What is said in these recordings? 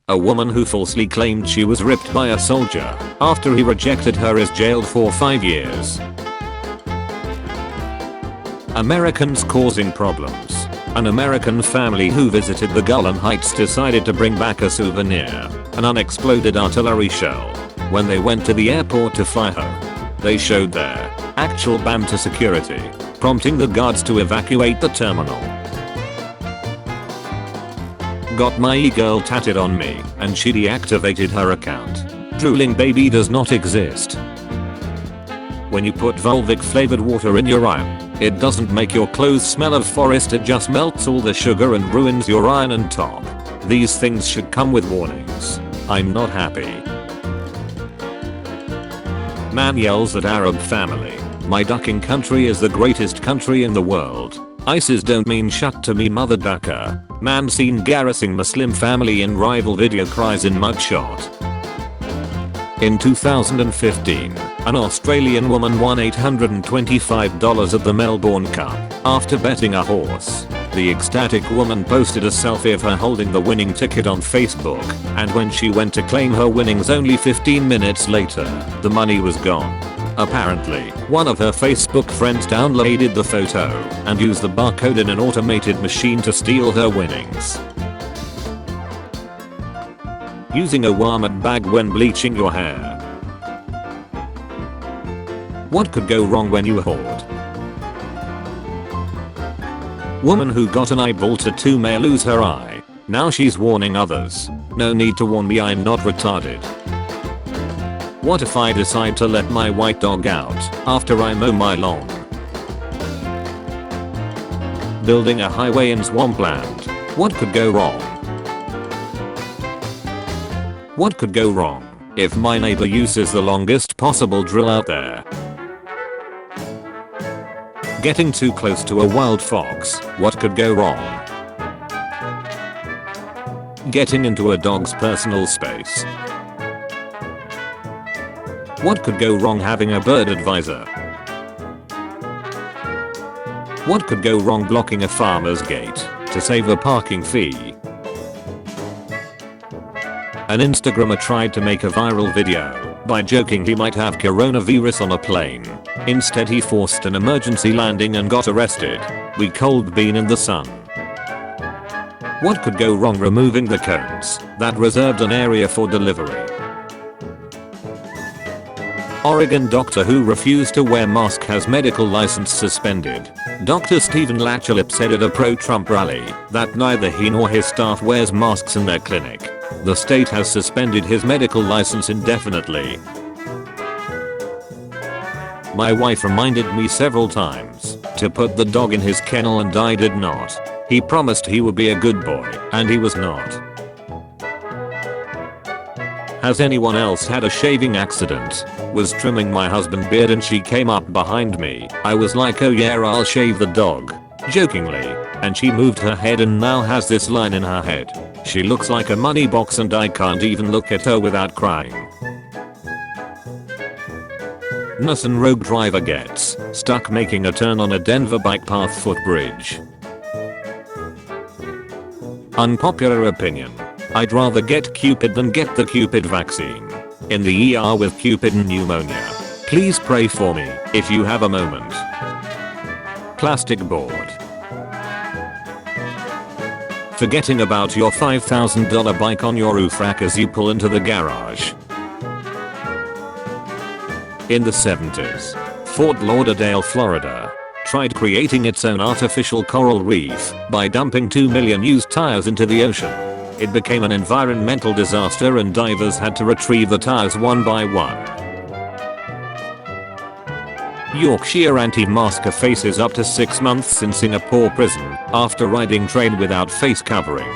A woman who falsely claimed she was ripped by a soldier after he rejected her is jailed for 5 years. Americans causing problems. An American family who visited the Golan Heights decided to bring back a souvenir, an unexploded artillery shell. When they went to the airport to fly home, they showed their actual BAM to security, prompting the guards to evacuate the terminal. Got my e-girl tatted on me and she deactivated her account. Drooling baby does not exist. When you put Volvic flavored water in your iron, it doesn't make your clothes smell of forest, it just melts all the sugar and ruins your iron and top. These things should come with warnings. I'm not happy. Man yells at Arab family, "My ducking country is the greatest country in the world. ISIS don't mean shut to me mother ducker." Man seen garroting Muslim family in rival video cries in mugshot. In 2015, an Australian woman won $825 at the Melbourne Cup after betting a horse. The ecstatic woman posted a selfie of her holding the winning ticket on Facebook, and when she went to claim her winnings only 15 minutes later, the money was gone. Apparently, one of her Facebook friends downloaded the photo and used the barcode in an automated machine to steal her winnings. Using a Walmart bag when bleaching your hair. What could go wrong when you hoard? Woman who got an eyeball tattoo may lose her eye. Now she's warning others. No need to warn me, I'm not retarded. What if I decide to let my white dog out after I mow my lawn? Building a highway in swampland. What could go wrong? What could go wrong if my neighbor uses the longest possible drill out there? Getting too close to a wild fox. What could go wrong? Getting into a dog's personal space. What could go wrong having a bird advisor? What could go wrong blocking a farmer's gate to save a parking fee? An Instagrammer tried to make a viral video by joking he might have coronavirus on a plane. Instead he forced an emergency landing and got arrested. We cold bean in the sun. What could go wrong removing the cones that reserved an area for delivery? Oregon doctor who refused to wear mask has medical license suspended. Dr. Stephen Latchlip said at a pro-Trump rally that neither he nor his staff wears masks in their clinic. The state has suspended his medical license indefinitely. My wife reminded me several times to put the dog in his kennel and I did not. He promised he would be a good boy and he was not. Has anyone else had a shaving accident? Was trimming my husband's beard and she came up behind me. I was like, oh yeah, I'll shave the dog, jokingly, and she moved her head and now has this line in her head. She looks like a money box and I can't even look at her without crying. Nissan Rogue driver gets stuck making a turn on a Denver bike path footbridge. Unpopular opinion. I'd rather get Cupid than get the Cupid vaccine. In the ER with Cupid and pneumonia. Please pray for me if you have a moment. Plastic board. Forgetting about your $5,000 bike on your roof rack as you pull into the garage. In the 70s, Fort Lauderdale, Florida, tried creating its own artificial coral reef by dumping 2 million used tires into the ocean. It became an environmental disaster and divers had to retrieve the tires one by one. Yorkshire anti-masker faces up to 6 months in Singapore prison after riding train without face covering.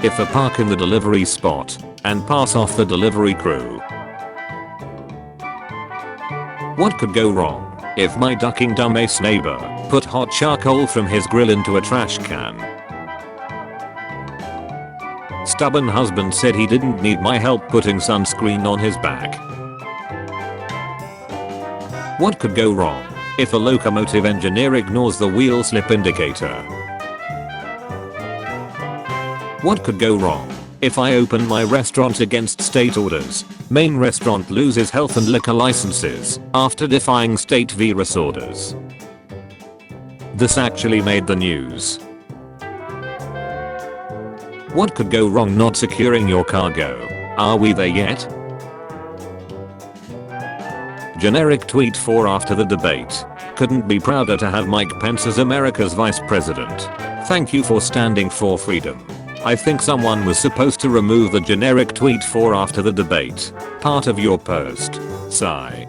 If I park in the delivery spot and pass off the delivery crew. What could go wrong if my ducking dumbass neighbor put hot charcoal from his grill into a trash can? Stubborn husband said he didn't need my help putting sunscreen on his back. What could go wrong if a locomotive engineer ignores the wheel slip indicator? What could go wrong? If I open my restaurant against state orders, main restaurant loses health and liquor licenses after defying state virus orders. This actually made the news. What could go wrong not securing your cargo? Are we there yet? Generic tweet for after the debate. Couldn't be prouder to have Mike Pence as America's vice president. Thank you for standing for freedom. I think someone was supposed to remove the generic tweet for after the debate part of your post. Sigh.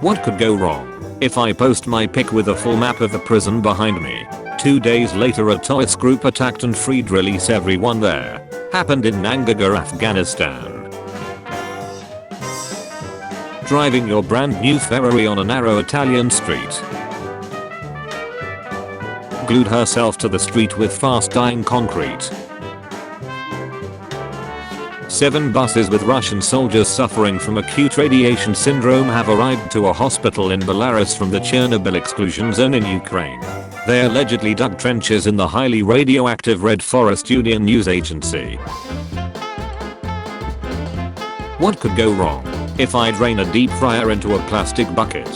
What could go wrong? If I post my pic with a full map of the prison behind me. 2 days later a terrorist group attacked and freed, release everyone there. Happened in Nangarhar, Afghanistan. Driving your brand new Ferrari on a narrow Italian street. Glued herself to the street with fast dying concrete. 7 buses with Russian soldiers suffering from acute radiation syndrome have arrived to a hospital in Belarus from the Chernobyl exclusion zone in Ukraine. They allegedly dug trenches in the highly radioactive Red Forest Union news agency. What could go wrong? If I drain a deep fryer into a plastic bucket.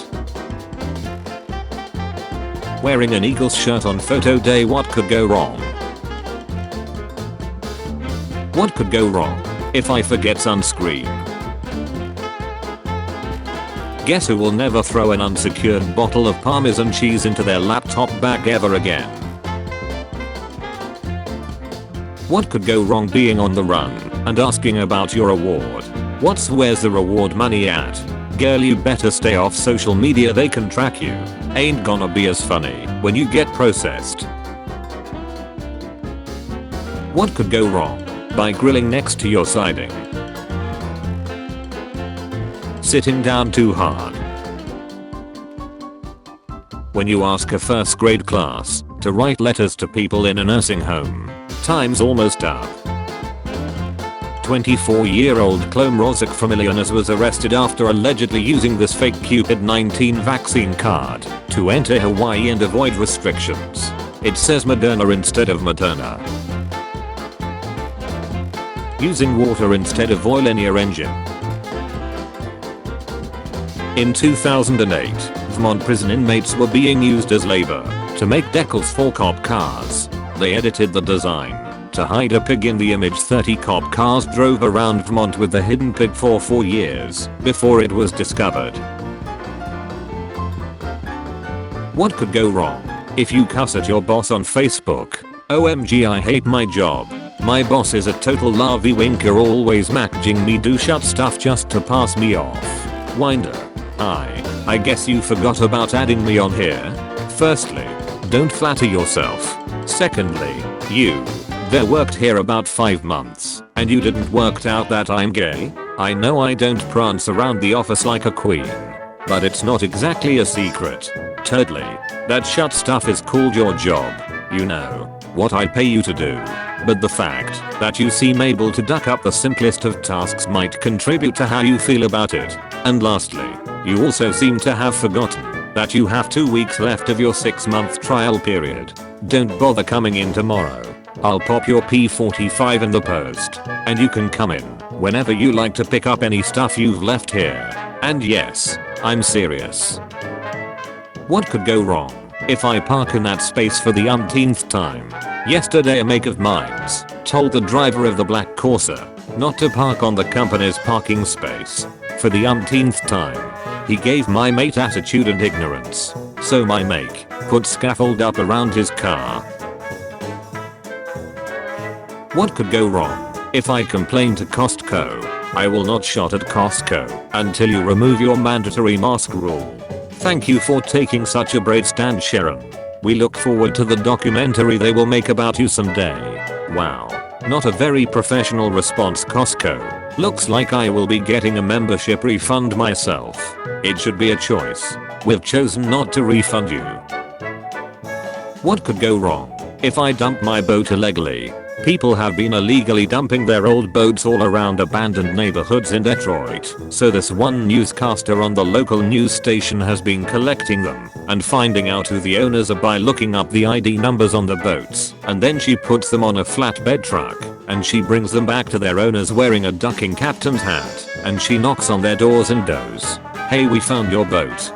Wearing an Eagles shirt on photo day. What could go wrong? What could go wrong? If I forget sunscreen. Guess who will never throw an unsecured bottle of Parmesan cheese into their laptop bag ever again? What could go wrong being on the run and asking about your award? Where's the reward money at? Girl, you better stay off social media, they can track you. Ain't gonna be as funny when you get processed. What could go wrong? By grilling next to your siding. Sitting down too hard. When you ask a first grade class to write letters to people in a nursing home. Time's almost up. 24-year-old Clome Rozik from Illinois was arrested after allegedly using this fake COVID-19 vaccine card to enter Hawaii and avoid restrictions. It says Moderna instead of Moderna. Using water instead of oil in your engine. In 2008, Vermont prison inmates were being used as labor to make decals for cop cars. They edited the design to hide a pig in the image. 30 cop cars drove around Vermont with the hidden pig for 4 years before it was discovered. What could go wrong? If you cuss at your boss on Facebook. OMG, I hate my job. My boss is a total larvy winker, always messaging me do shut stuff just to pass me off. Winder. I guess you forgot about adding me on here. Firstly, don't flatter yourself. Secondly, there worked here about 5 months, and you didn't work out that I'm gay? I know I don't prance around the office like a queen, but it's not exactly a secret. Thirdly, that shut stuff is called your job. You know what I pay you to do. But the fact that you seem able to duck up the simplest of tasks might contribute to how you feel about it. And lastly, you also seem to have forgotten that you have 2 weeks left of your 6-month trial period. Don't bother coming in tomorrow. I'll pop your P45 in the post, and you can come in whenever you like to pick up any stuff you've left here. And yes, I'm serious. What could go wrong? If I park in that space for the umpteenth time. Yesterday a mate of mine's told the driver of the black Corsa not to park on the company's parking space. For the umpteenth time, he gave my mate attitude and ignorance. So my mate put scaffold up around his car. What could go wrong? If I complain to Costco, I will not shop at Costco until you remove your mandatory mask rule. Thank you for taking such a brave stand, Sharon. We look forward to the documentary they will make about you someday. Wow, not a very professional response, Costco. Looks like I will be getting a membership refund myself. It should be a choice. We've chosen not to refund you. What could go wrong? If I dump my boat illegally, People have been illegally dumping their old boats all around abandoned neighborhoods in Detroit, so this one newscaster on the local news station has been collecting them and finding out who the owners are by looking up the ID numbers on the boats, and then she puts them on a flatbed truck and she brings them back to their owners wearing a ducking captain's hat, and she knocks on their doors and goes, "Hey, we found your boat."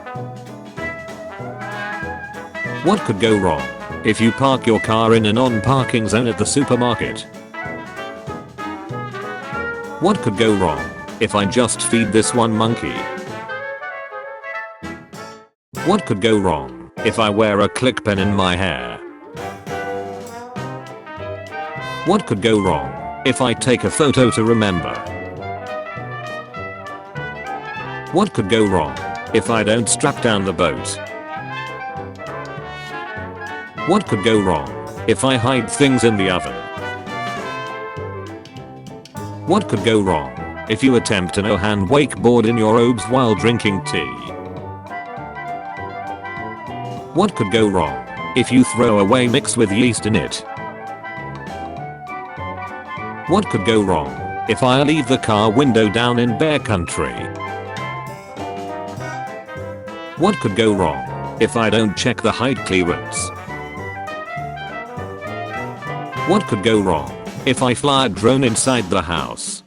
What could go wrong if you park your car in a non-parking zone at the supermarket? What could go wrong if I just feed this one monkey? What could go wrong if I wear a click pen in my hair? What could go wrong if I take a photo to remember? What could go wrong if I don't strap down the boat? What could go wrong if I hide things in the oven? What could go wrong if you attempt a no-hand wakeboard in your robes while drinking tea? What could go wrong if you throw away mix with yeast in it? What could go wrong if I leave the car window down in bear country? What could go wrong if I don't check the height clearance? What could go wrong if I fly a drone inside the house?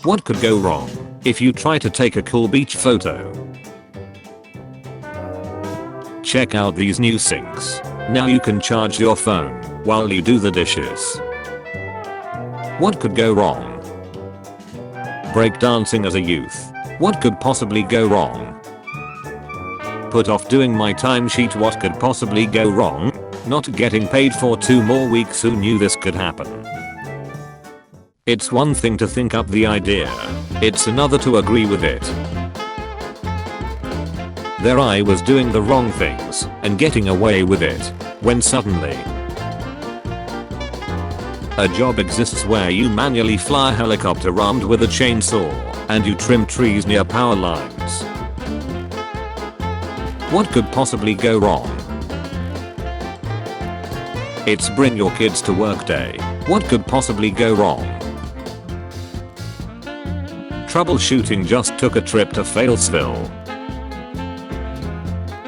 What could go wrong if you try to take a cool beach photo? Check out these new sinks. Now you can charge your phone while you do the dishes. What could go wrong? Breakdancing as a youth. What could possibly go wrong? Put off doing my timesheet. What could possibly go wrong? Not getting paid for 2 more weeks. Who knew this could happen? It's one thing to think up the idea. It's another to agree with it. There I was doing the wrong things and getting away with it, when suddenly a job exists where you manually fly a helicopter armed with a chainsaw and you trim trees near power lines. What could possibly go wrong? It's bring your kids to work day. What could possibly go wrong? Troubleshooting just took a trip to Failsville.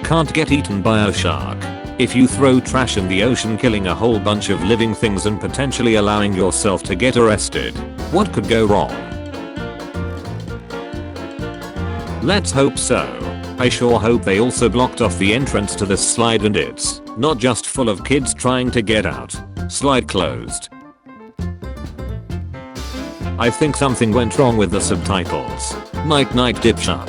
Can't get eaten by a shark if you throw trash in the ocean, killing a whole bunch of living things and potentially allowing yourself to get arrested. What could go wrong? Let's hope so. I sure hope they also blocked off the entrance to this slide and it's not just full of kids trying to get out. Slide closed. I think something went wrong with the subtitles. Night night dipshot.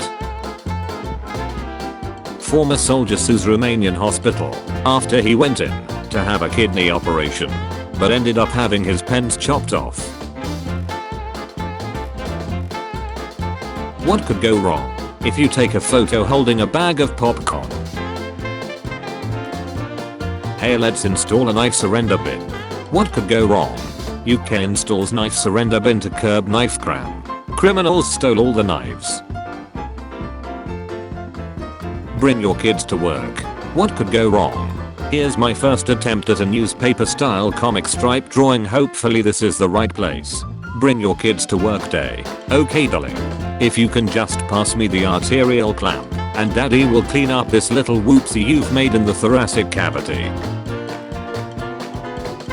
Former soldier sues Romanian hospital after he went in to have a kidney operation, but ended up having his pens chopped off. What could go wrong if you take a photo holding a bag of popcorn? Hey, let's install a knife surrender bin. What could go wrong? UK installs knife surrender bin to curb knife crime. Criminals stole all the knives. Bring your kids to work. What could go wrong? Here's my first attempt at a newspaper style comic stripe drawing. Hopefully this is the right place. Bring your kids to work day. Okay darling. If you can just pass me the arterial clamp, and daddy will clean up this little whoopsie you've made in the thoracic cavity.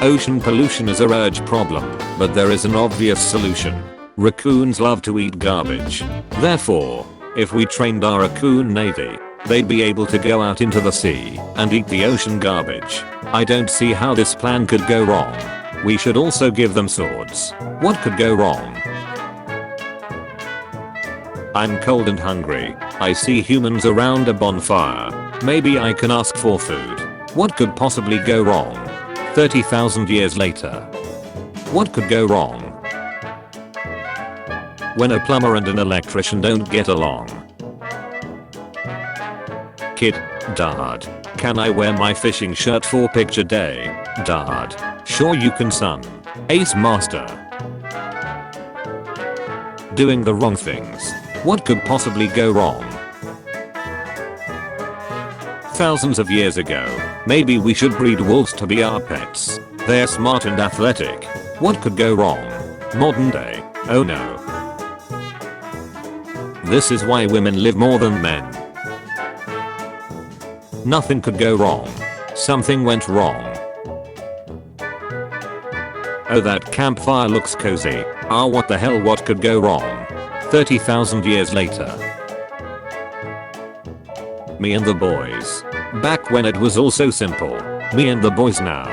Ocean pollution is a urge problem, but there is an obvious solution. Raccoons love to eat garbage. Therefore, if we trained our raccoon navy, they'd be able to go out into the sea and eat the ocean garbage. I don't see how this plan could go wrong. We should also give them swords. What could go wrong? I'm cold and hungry. I see humans around a bonfire. Maybe I can ask for food. What could possibly go wrong? 30,000 years later. What could go wrong? When a plumber and an electrician don't get along. Kid, Dad, can I wear my fishing shirt for picture day? Dad, sure you can son. Ace Master. Doing the wrong things. What could possibly go wrong? thousands of years ago. Maybe we should breed wolves to be our pets. They're smart and athletic. What could go wrong? Modern day. Oh no. This is why women live more than men. Nothing could go wrong. Something went wrong. Oh, that campfire looks cozy. Ah, what the hell, what could go wrong? 30,000 years later. Me and the boys. Back when it was all so simple. Me and the boys now.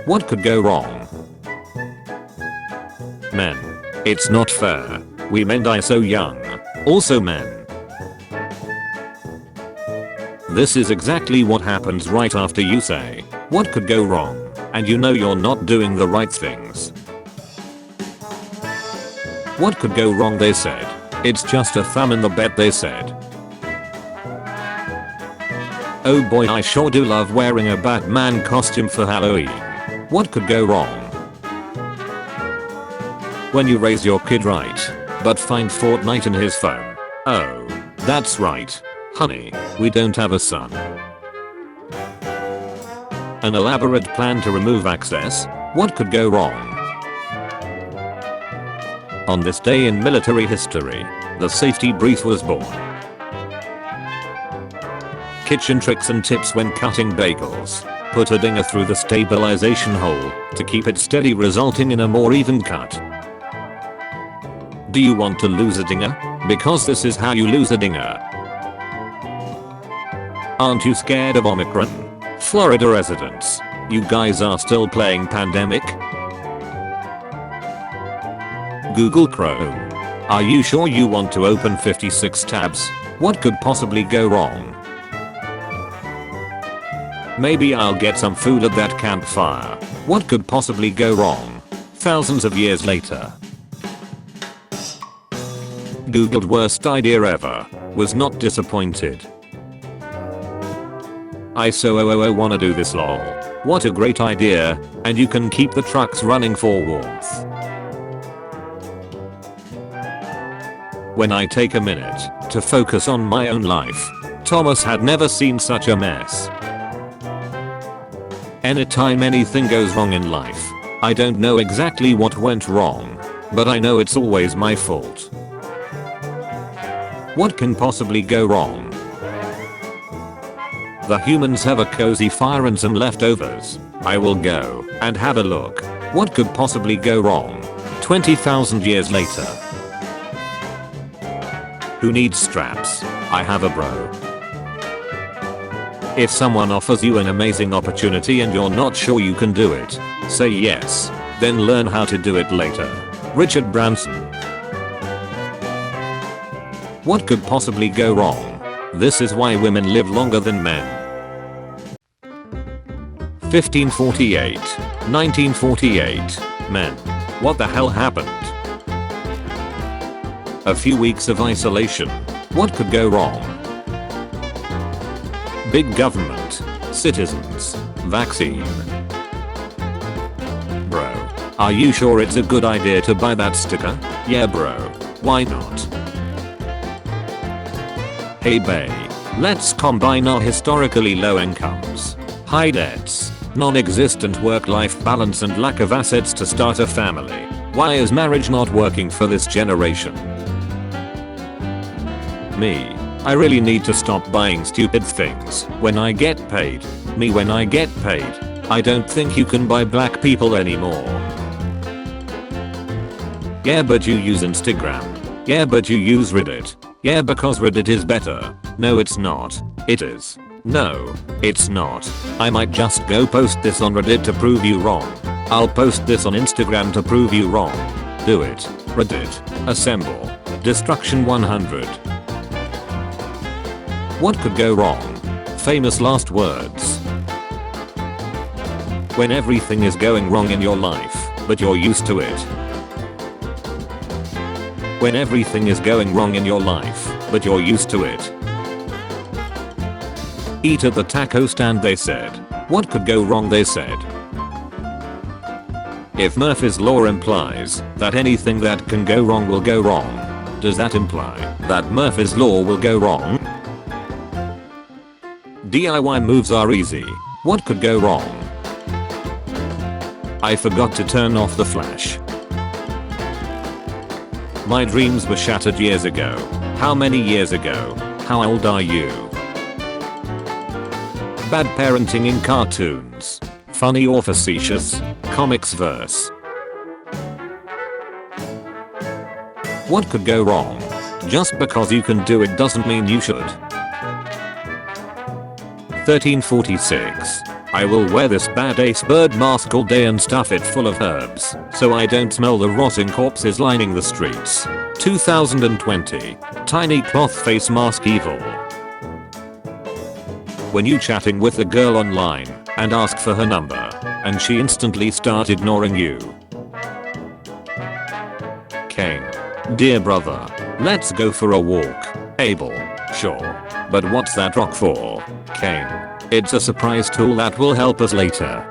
What could go wrong? Men. It's not fair. We men die so young. Also men. This is exactly what happens right after you say, what could go wrong? And you know you're not doing the right things. What could go wrong, they said. It's just a thumb in the bed, they said. Oh boy, I sure do love wearing a Batman costume for Halloween. What could go wrong? When you raise your kid right, but find Fortnite in his phone. Oh, that's right. Honey, we don't have a son. An elaborate plan to remove access? What could go wrong? On this day in military history, the safety brief was born. Kitchen tricks and tips when cutting bagels. Put a dinger through the stabilization hole to keep it steady, resulting in a more even cut. Do you want to lose a dinger? Because this is how you lose a dinger. Aren't you scared of Omicron? Florida residents, you guys are still playing Pandemic? Google Chrome. Are you sure you want to open 56 tabs? What could possibly go wrong? Maybe I'll get some food at that campfire. What could possibly go wrong? Thousands of years later. Googled worst idea ever. Was not disappointed. I so wanna do this lol. What a great idea, and you can keep the trucks running for warmth. When I take a minute to focus on my own life, Thomas had never seen such a mess. Anytime anything goes wrong in life, I don't know exactly what went wrong, but I know it's always my fault. What can possibly go wrong? The humans have a cozy fire and some leftovers. I will go and have a look. What could possibly go wrong? 20,000 years later. Who needs straps? I have a bro. If someone offers you an amazing opportunity and you're not sure you can do it, say yes, then learn how to do it later. Richard Branson. What could possibly go wrong? This is why women live longer than men. 1548, 1948, men. What the hell happened? A few weeks of isolation. What could go wrong? Big government. Citizens. Vaccine. Bro, are you sure it's a good idea to buy that sticker? Yeah bro, why not? Hey bae, let's combine our historically low incomes, high debts, non-existent work-life balance and lack of assets to start a family. Why is marriage not working for this generation? Me. I really need to stop buying stupid things when I get paid. Me when I get paid. I don't think you can buy black people anymore. Yeah but you use Instagram. Yeah but you use Reddit. Yeah because Reddit is better. No it's not. It is. No, it's not. I might just go post this on Reddit to prove you wrong. I'll post this on Instagram to prove you wrong. Do it. Reddit. Assemble. Destruction 100. What could go wrong? Famous last words. When everything is going wrong in your life, but you're used to it. When everything is going wrong in your life, but you're used to it. Eat at the taco stand, they said. What could go wrong, they said. If Murphy's law implies that anything that can go wrong will go wrong, Does that imply that Murphy's Law will go wrong? DIY moves are easy. What could go wrong? I forgot to turn off the flash. My dreams were shattered years ago. How many years ago? How old are you? Bad parenting in cartoons. Funny or facetious? Comics verse. What could go wrong? Just because you can do it doesn't mean you should. 1346. I will wear this bad ace bird mask all day and stuff it full of herbs, so I don't smell the rotting corpses lining the streets. 2020. Tiny cloth face mask evil. When you chatting with a girl online and ask for her number, and she instantly start ignoring you. Kane. Dear brother, let's go for a walk. Abel. Sure. But what's that rock for? Kane. It's a surprise tool that will help us later.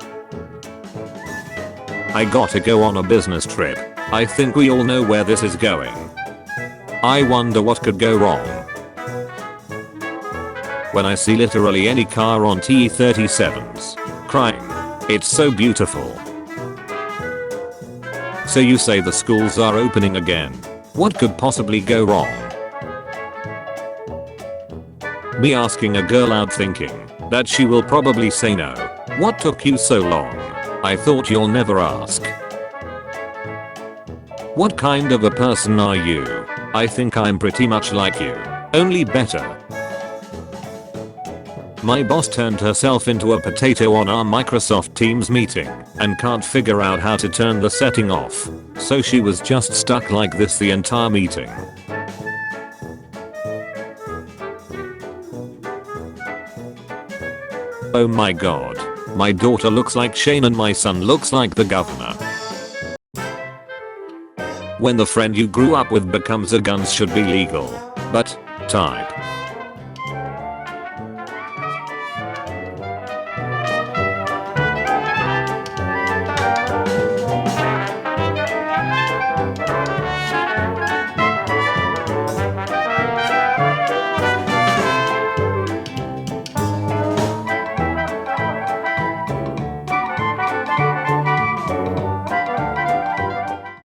I gotta go on a business trip. I think we all know where this is going. I wonder what could go wrong. When I see literally any car on T37s. Crying. It's so beautiful. So you say the schools are opening again. What could possibly go wrong? Me asking a girl out thinking that she will probably say no. What took you so long? I thought you'll never ask. What kind of a person are you? I think I'm pretty much like you, only better. My boss turned herself into a potato on our Microsoft Teams meeting and can't figure out how to turn the setting off. So she was just stuck like this the entire meeting. Oh my god. My daughter looks like Shane and my son looks like the governor. When the friend you grew up with becomes a guns should be legal. But type.